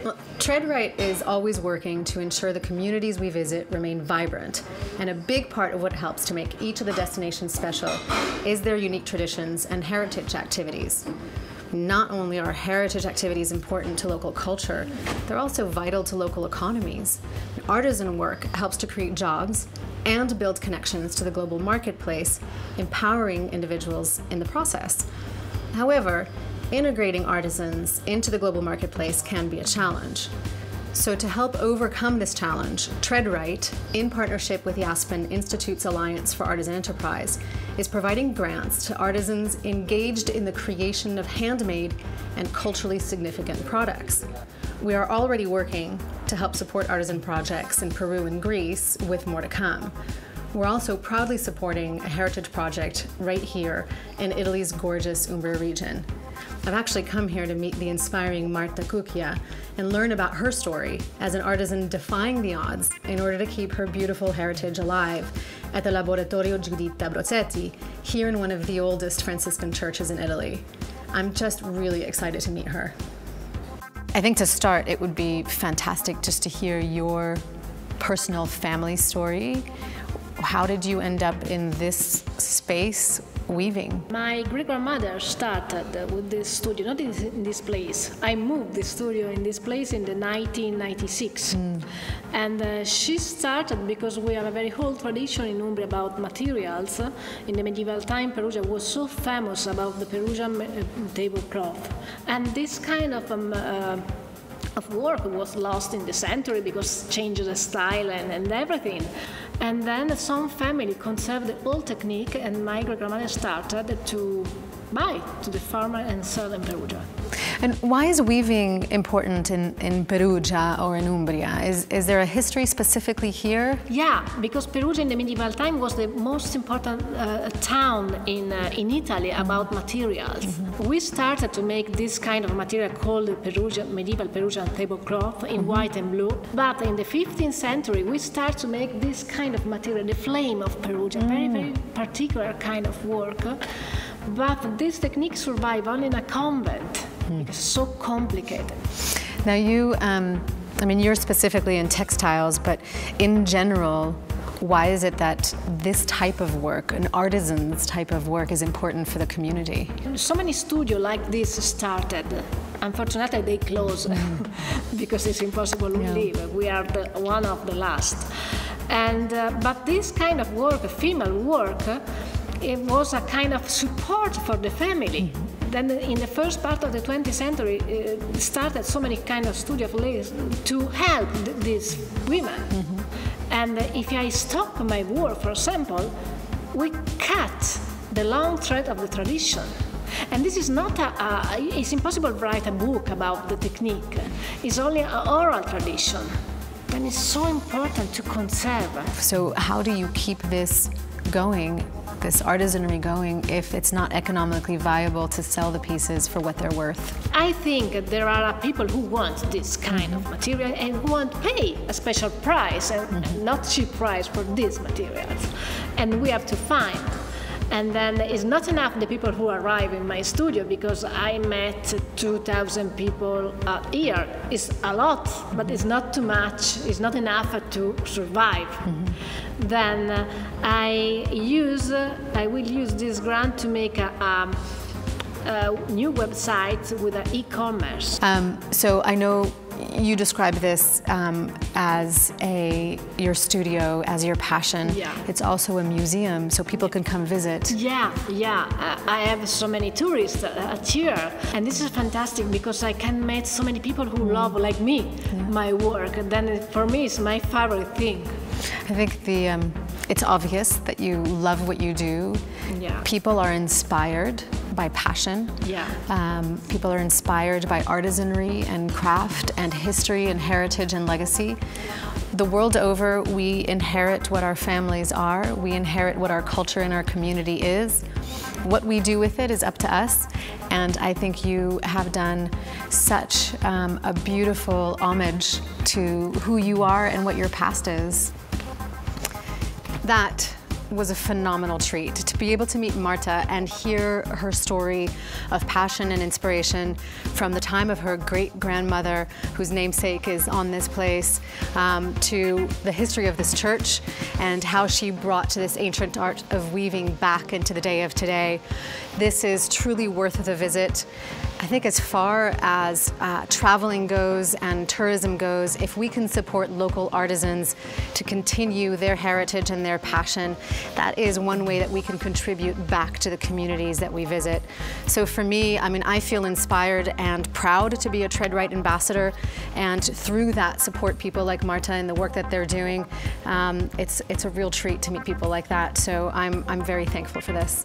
Well, TreadRight is always working to ensure the communities we visit remain vibrant, and a big part of what helps to make each of the destinations special is their unique traditions and heritage activities. Not only are heritage activities important to local culture, they're also vital to local economies. Artisan work helps to create jobs and build connections to the global marketplace, empowering individuals in the process. However, integrating artisans into the global marketplace can be a challenge. So to help overcome this challenge, TreadRight, in partnership with the Aspen Institute's Alliance for Artisan Enterprise, is providing grants to artisans engaged in the creation of handmade and culturally significant products. We are already working to help support artisan projects in Peru and Greece, with more to come. We're also proudly supporting a heritage project right here in Italy's gorgeous Umbria region. I've actually come here to meet the inspiring Marta Cucchia and learn about her story as an artisan defying the odds in order to keep her beautiful heritage alive at the Laboratorio Giuditta Brozzetti, here in one of the oldest Franciscan churches in Italy. I'm just really excited to meet her. I think to start, it would be fantastic just to hear your personal family story. How did you end up in this space weaving? My great-grandmother started with this studio, not in this place. I moved the studio in this place in the 1996. And she started because we have a very old tradition in Umbria about materials. In the medieval time, Perugia was so famous about the Perugian tablecloth. And this kind of work was lost in the century because changed the style and everything. And then some family conserved the old technique, and my great-grandmother started to buy to the farmer and sell in Perugia. And why is weaving important in Perugia or in Umbria? Is there a history specifically here? Yeah, because Perugia in the medieval time was the most important town in Italy about materials. We started to make this kind of material called the medieval Perugian tablecloth in white and blue. But in the 15th century, we started to make this kind of material, the flame of Perugia, very, very particular kind of work. But this technique survived only in a convent because it's so complicated. Now you, I mean, you're specifically in textiles, but in general, why is it that this type of work, an artisan's type of work, is important for the community? So many studios like this started. Unfortunately, they closed because it's impossible to live. We are one of the last. And but this kind of work, female work, it was a kind of support for the family. Then in the first part of the 20th century, started so many kind of studio of ladies to help these women. And if I stop my work, for example, we cut the long thread of the tradition. And this is not it's impossible to write a book about the technique. It's only an oral tradition. And it's so important to conserve. So how do you keep this going, this artisanry going, if it's not economically viable to sell the pieces for what they're worth? I think there are people who want this kind of material and who want to pay a special price and not cheap price for these materials. And we have to find. And then it's not enough the people who arrive in my studio, because I met 2,000 people a year. It's a lot, but it's not too much. It's not enough to survive. Then I will use this grant to make a new website with an e-commerce. So I know you describe this as your studio, as your passion. Yeah. It's also a museum, so people can come visit. Yeah. I have so many tourists at year, and this is fantastic because I can meet so many people who love, like me, my work. And then for me, it's my favorite thing. I think it's obvious that you love what you do. Yeah. People are inspired by passion. Yeah. People are inspired by artisanry and craft and history and heritage and legacy. The world over, we inherit what our families are. We inherit what our culture and our community is. What we do with it is up to us. And I think you have done such a beautiful homage to who you are and what your past is. That was a phenomenal treat to be able to meet Marta and hear her story of passion and inspiration from the time of her great-grandmother, whose namesake is on this place, to the history of this church and how she brought to this ancient art of weaving back into the day of today. This is truly worth the visit. I think as far as traveling goes and tourism goes, if we can support local artisans to continue their heritage and their passion, that is one way that we can contribute back to the communities that we visit. So for me, I mean, I feel inspired and proud to be a TreadRight ambassador, and through that support people like Marta and the work that they're doing. It's a real treat to meet people like that, so I'm very thankful for this.